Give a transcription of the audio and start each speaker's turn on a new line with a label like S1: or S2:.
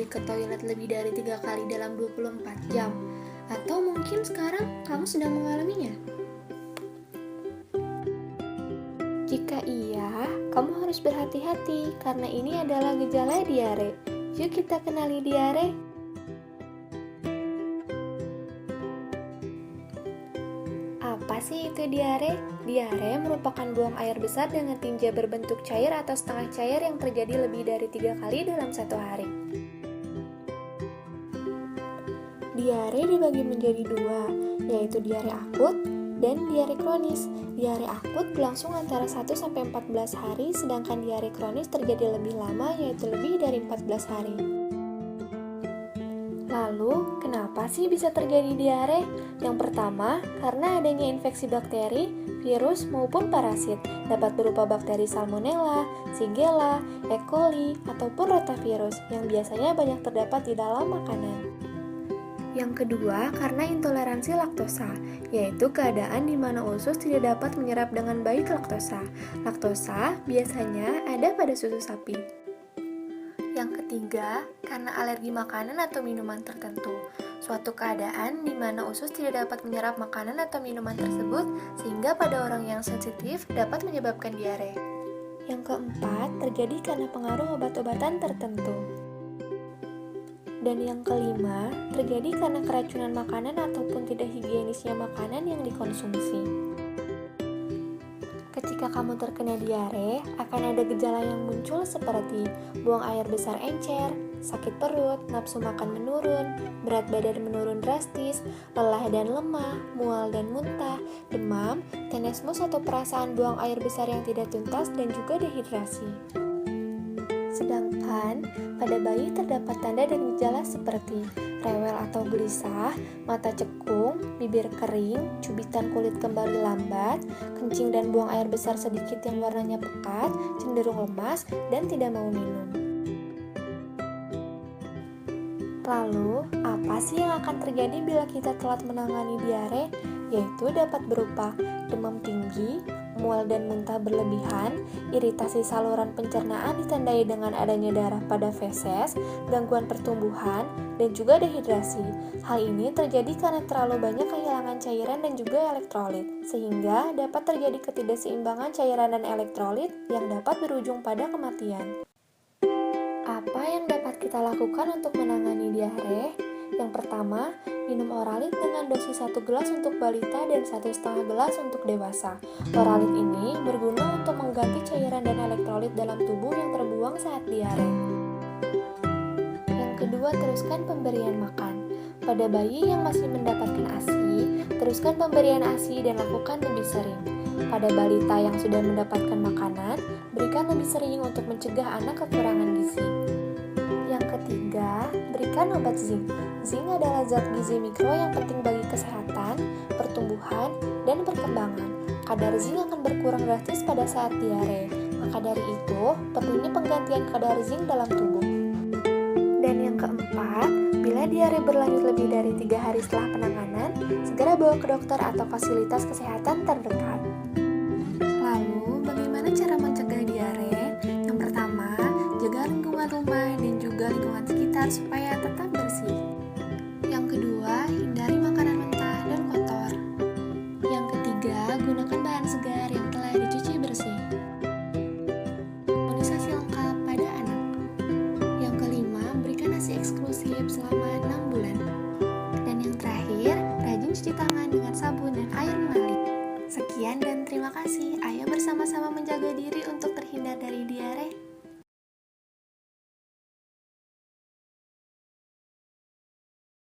S1: ke toilet lebih dari 3 kali dalam 24 jam? Atau mungkin sekarang kamu sedang mengalaminya? Jika iya, kamu harus berhati-hati karena ini adalah gejala diare. Yuk kita kenali diare. Apa sih itu diare? Diare merupakan buang air besar dengan tinja berbentuk cair atau setengah cair yang terjadi lebih dari 3 kali dalam satu hari. Diare dibagi menjadi dua, yaitu diare akut dan diare kronis. Diare akut berlangsung antara 1-14 hari, sedangkan diare kronis terjadi lebih lama, yaitu lebih dari 14 hari. Lalu, kenapa sih bisa terjadi diare? Yang pertama, karena adanya infeksi bakteri, virus, maupun parasit. Dapat berupa bakteri Salmonella, Shigella, E. coli, ataupun rotavirus yang biasanya banyak terdapat di dalam makanan. Yang kedua, karena intoleransi laktosa, yaitu keadaan di mana usus tidak dapat menyerap dengan baik laktosa. Laktosa biasanya ada pada susu sapi. Yang ketiga, karena alergi makanan atau minuman tertentu. Suatu keadaan di mana usus tidak dapat menyerap makanan atau minuman tersebut, sehingga pada orang yang sensitif dapat menyebabkan diare. Yang keempat, terjadi karena pengaruh obat-obatan tertentu. Dan yang kelima, terjadi karena keracunan makanan ataupun tidak higienisnya makanan yang dikonsumsi. Ketika kamu terkena diare, akan ada gejala yang muncul seperti buang air besar encer, sakit perut, nafsu makan menurun, berat badan menurun drastis, lelah dan lemah, mual dan muntah, demam, tenesmus atau perasaan buang air besar yang tidak tuntas, dan juga dehidrasi. Sedangkan pada bayi terdapat tanda dan gejala seperti rewel atau gelisah, mata cekung, bibir kering, cubitan kulit kembali lambat, kencing dan buang air besar sedikit yang warnanya pekat, cenderung lemas, dan tidak mau minum. Lalu, apa sih yang akan terjadi bila kita telat menangani diare? Yaitu dapat berupa demam tinggi, mual dan muntah berlebihan, iritasi saluran pencernaan ditandai dengan adanya darah pada feses, gangguan pertumbuhan, dan juga dehidrasi. Hal ini terjadi karena terlalu banyak kehilangan cairan dan juga elektrolit, sehingga dapat terjadi ketidakseimbangan cairan dan elektrolit yang dapat berujung pada kematian. Apa yang dapat kita lakukan untuk menangani diare? Yang pertama, minum Oralit dengan dosis 1 gelas untuk balita dan 1,5 gelas untuk dewasa. Oralit ini berguna untuk mengganti cairan dan elektrolit dalam tubuh yang terbuang saat diare. Yang kedua, teruskan pemberian makan. Pada bayi yang masih mendapatkan ASI, teruskan pemberian ASI dan lakukan lebih sering. Pada balita yang sudah mendapatkan makanan, berikan lebih sering untuk mencegah anak kekurangan gizi. Yang ketiga, berikan obat zinc. Zinc adalah zat gizi mikro yang penting bagi kesehatan, pertumbuhan, dan perkembangan. Kadar zinc akan berkurang drastis pada saat diare. Maka dari itu, perlunya penggantian kadar zinc dalam tubuh. Dan yang keempat, bila diare berlanjut lebih dari 3 hari setelah penanganan, segera bawa ke dokter atau fasilitas kesehatan terdekat. Lalu, bagaimana cara mencegah diare? Yang pertama, jaga lingkungan rumah dan juga lingkungan sekitar supaya tetap bersih. Yang kedua, hindari makanan mentah dan kotor. Yang ketiga, gunakan bahan segar yang telah dicuci bersih. Imunisasi lengkap pada anak. Yang kelima, berikan ASI eksklusif selama 6 bulan. Dan yang terakhir, rajin cuci tangan dengan sabun dan air mengalir. Sekian dan terima kasih. Ayo bersama-sama menjaga diri untuk terhindar dari diare.